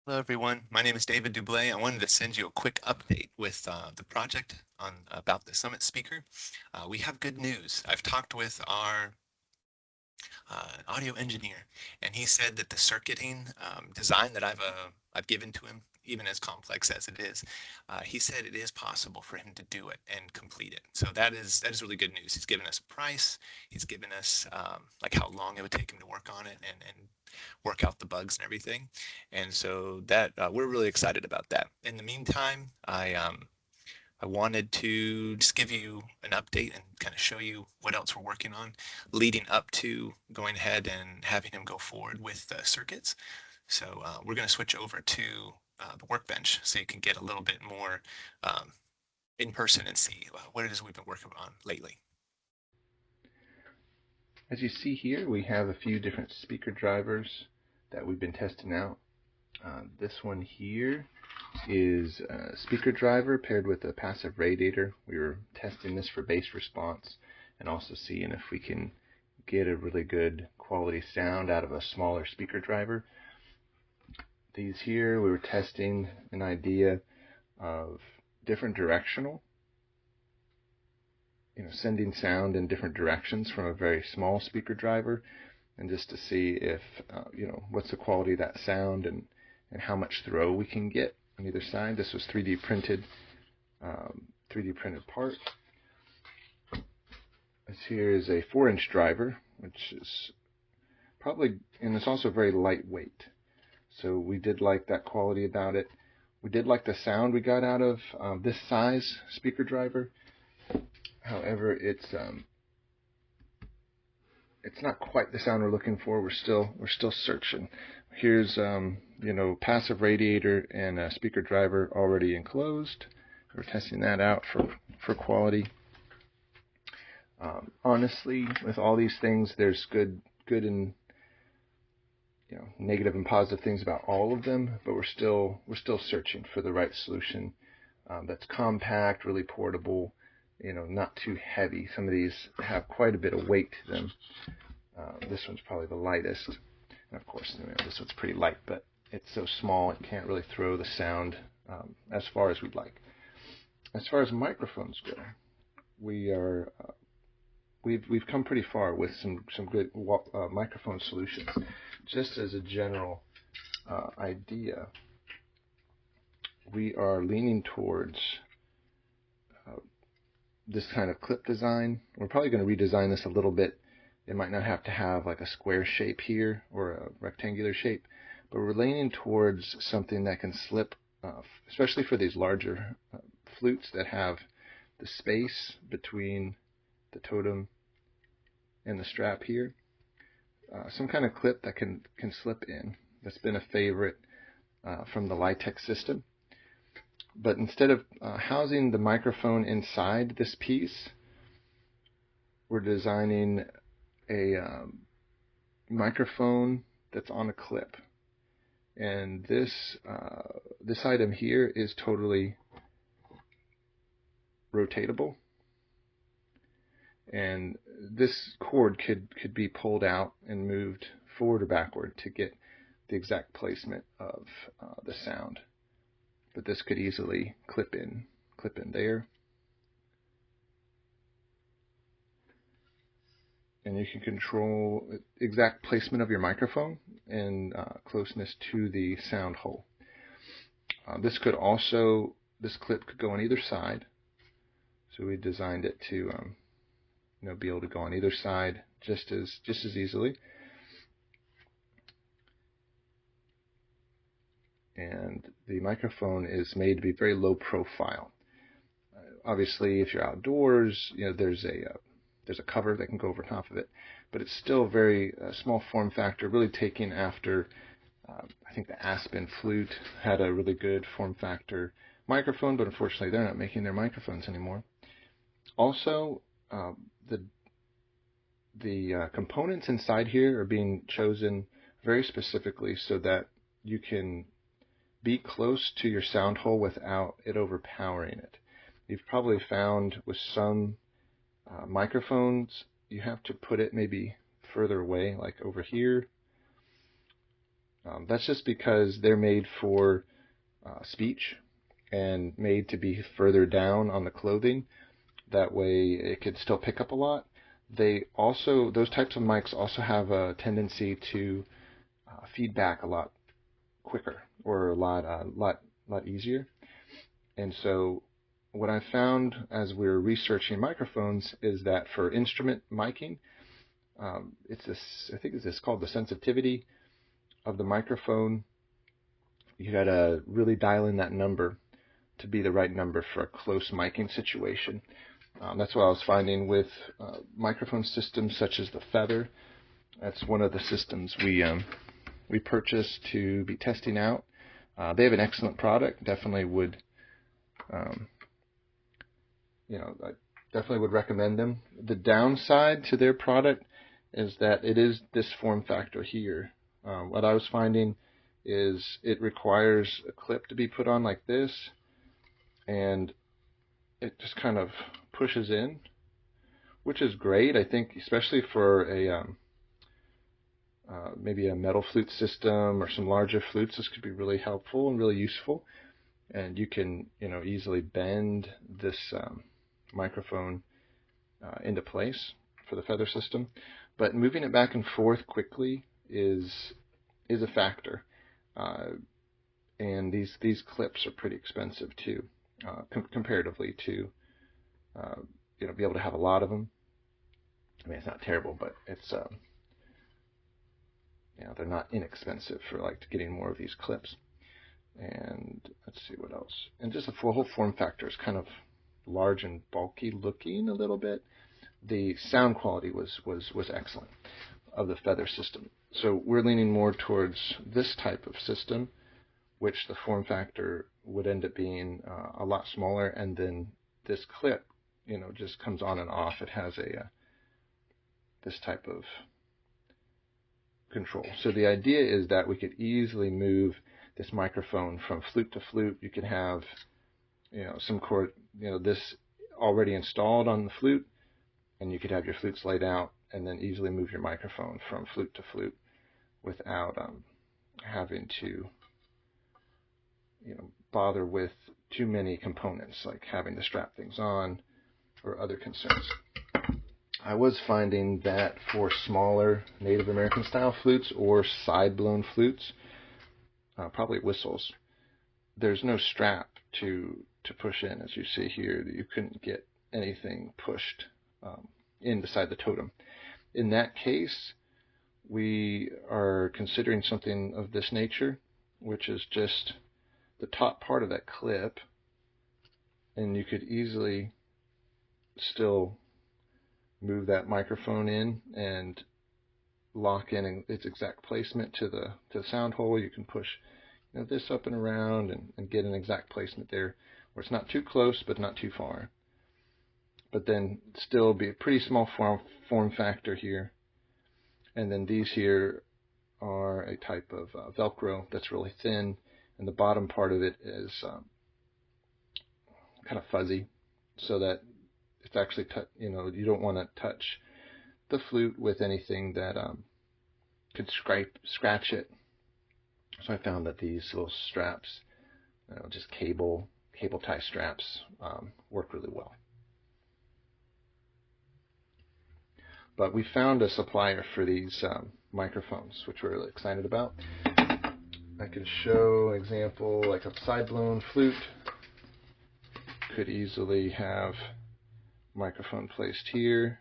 Hello, everyone. My name is David Dublé. I wanted to send you a quick update with the project on about the summit speaker. We have good news. I've talked with our audio engineer, and he said that the circuiting design that I've given to him, even as complex as it is, he said it is possible for him to do it and complete it. So that is really good news. He's given us a price. He's given us like how long it would take him to work on it and work out the bugs and everything. And so that we're really excited about that. In the meantime, I wanted to just give you an update and kind of show you what else we're working on leading up to going ahead and having him go forward with the circuits. So we're going to switch over to the workbench so you can get a little bit more um, in person and see what it is we've been working on lately. As you see here, we have a few different speaker drivers that we've been testing out. This one here is a speaker driver paired with a passive radiator. We were testing this for bass response and also seeing if we can get a really good quality sound out of a smaller speaker driver. These here, we were testing an idea of different directional, sending sound in different directions from a very small speaker driver, and just to see if, what's the quality of that sound and how much throw we can get on either side. This was 3D printed, 3D printed part. This here is a 4-inch driver, which is probably, and it's also very lightweight. So we did like that quality about it. We did like the sound we got out of this size speaker driver. However, it's not quite the sound we're looking for. We're still searching. Here's passive radiator and a speaker driver already enclosed. We're testing that out for quality. Honestly, with all these things, there's good and negative and positive things about all of them, but we're still searching for the right solution that's compact, really portable, not too heavy. Some of these have quite a bit of weight to them. This one's probably the lightest, and of course this one's pretty light, but it's so small it can't really throw the sound as far as we'd like. As far as microphones go, we've come pretty far with some good microphone solutions. Just as a general idea, we are leaning towards this kind of clip design. We're probably going to redesign this a little bit. It might not have to have like a square shape here or a rectangular shape, but we're leaning towards something that can slip, especially for these larger flutes that have the space between the totem and the strap here. Some kind of clip that can slip in. That's been a favorite from the Litec system. But instead of housing the microphone inside this piece, we're designing a microphone that's on a clip. And this item here is totally rotatable. And this cord could be pulled out and moved forward or backward to get the exact placement of the sound. But this could easily clip in there. And you can control exact placement of your microphone and closeness to the sound hole. This clip could go on either side. So we designed it to be able to go on either side just as easily. And the microphone is made to be very low profile. Obviously, if you're outdoors, there's a cover that can go over top of it, but it's still very small form factor, really taking after, I think the Aspen Flute had a really good form factor microphone, but unfortunately they're not making their microphones anymore. Also, the components inside here are being chosen very specifically so that you can be close to your sound hole without it overpowering it. You've probably found with some microphones, you have to put it maybe further away, like over here. That's just because they're made for speech and made to be further down on the clothing. That way it could still pick up a lot. Those types of mics also have a tendency to feedback a lot quicker or a lot easier. And so what I found as we were researching microphones is that for instrument miking, it's called the sensitivity of the microphone. You got to really dial in that number to be the right number for a close miking situation. That's what I was finding with microphone systems such as the Feather. That's one of the systems we purchased to be testing out. They have an excellent product. Definitely would, I definitely would recommend them. The downside to their product is that it is this form factor here. What I was finding is it requires a clip to be put on like this, and it just kind of pushes in, which is great. I think especially for a maybe a metal flute system or some larger flutes, this could be really helpful and really useful. And you can easily bend this microphone into place for the Feather system. But moving it back and forth quickly is a factor. And these clips are pretty expensive too, comparatively to be able to have a lot of them. I mean, it's not terrible, but it's they're not inexpensive for like getting more of these clips. And let's see what else. And just the whole form factor is kind of large and bulky looking a little bit. The sound quality was excellent of the Feather system. So we're leaning more towards this type of system, which the form factor would end up being a lot smaller, and then this clip, just comes on and off. It has this type of control. So the idea is that we could easily move this microphone from flute to flute. You could have, some chord, this already installed on the flute, and you could have your flutes laid out, and then easily move your microphone from flute to flute without having to, bother with too many components, like having to strap things on or other concerns. I was finding that for smaller Native American style flutes or side-blown flutes, probably whistles, there's no strap to push in. As you see here, you couldn't get anything pushed in beside the totem. In that case, we are considering something of this nature, which is just the top part of that clip, and you could easily still move that microphone in and lock in its exact placement to the sound hole. You can push this up and around and get an exact placement there where it's not too close but not too far, but then still be a pretty small form factor here. And then these here are a type of Velcro that's really thin, and the bottom part of it is kind of fuzzy, so that it's actually you don't want to touch the flute with anything that could scratch it. So I found that these little straps, just cable tie straps, work really well. But we found a supplier for these microphones, which we're really excited about. I can show an example, like a side-blown flute could easily have microphone placed here,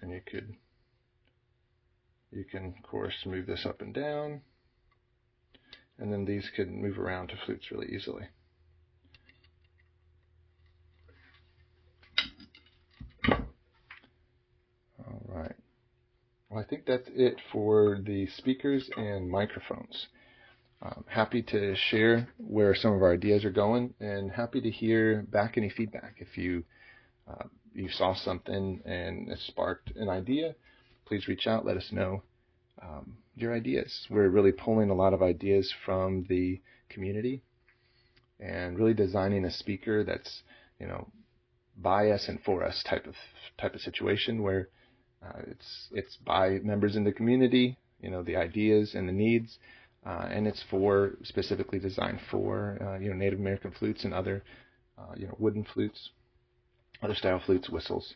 and you can of course move this up and down, and then these could move around to flutes really easily. All right. Well, I think that's it for the speakers and microphones. Happy to share where some of our ideas are going, and happy to hear back any feedback. If you saw something and it sparked an idea, please reach out, let us know your ideas. We're really pulling a lot of ideas from the community and really designing a speaker that's by us and for us type of situation, where it's by members in the community, the ideas and the needs, and it's specifically designed for Native American flutes and other wooden flutes, other style flutes, whistles.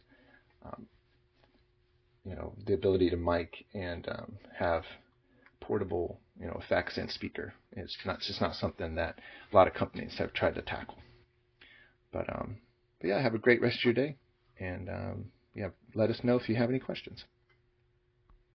The ability to mic and have portable effects and speaker. It's just not something that a lot of companies have tried to tackle. But yeah, have a great rest of your day, and let us know if you have any questions.